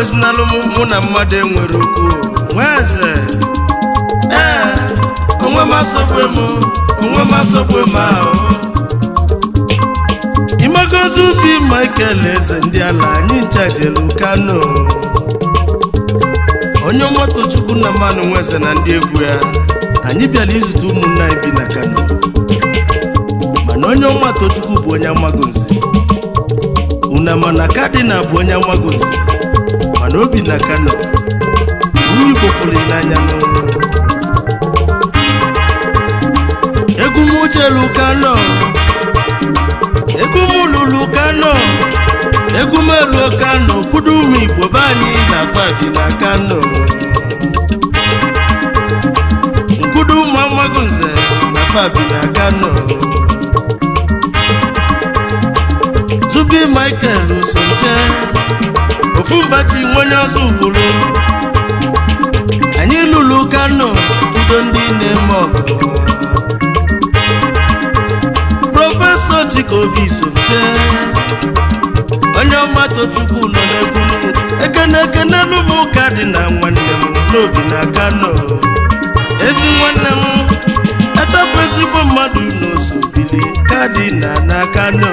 personal mụ na mmadụ enwere okwu nweze onwe m asọgbu m ahụ imagozi ubi Michael eze ndị ala anyị nchajelu Kano Onyeoma Tochukwu na mmanụ nweze na ndị egwu ya anyị bịara izute ụmụnne anyị bi na Kano mana Onyeoma Tochukwu bụ onye Amagunzi Unama na Kadina bụ onye Amagunzi mana obi na Kano ụmụ Igbo fụrụ n'anya n'ụlọ egwu m jelu Kano egwu m lulu Kano egwu m elu Kano kwudo ụmụ Igbo be anyị na fabi na Kano nkwudo ụmụ Amagunze na fabi na Kano Zubby Michael Usonje Ofumbachi nwenye ọzọ ugboro anyị lulu Kano kwudo ndị na-eme ọgụ Prọfesọ Chikobi Usonje Onyeoma Tochukwu nọ n'egwu ekene n'ụmụụka dị na nwanne m n'obi na Kano ezi nwanne m etapụ ezigbo mmadụ n'Osobili Kadina na Kano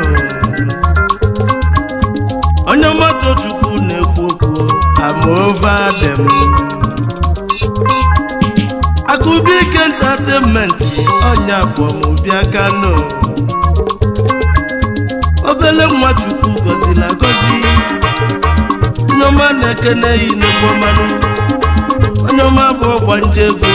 Onyeoma Tochukwu na-ekwu okwu I'm over them Akụbike entertainment ọnya bụ ọmụbịa Kano obele nwa Chukwu gọzila agọzi Onyeoma na-ekene yi n'ekwo mmanụ Onyeoma bụ ọgbanje egwu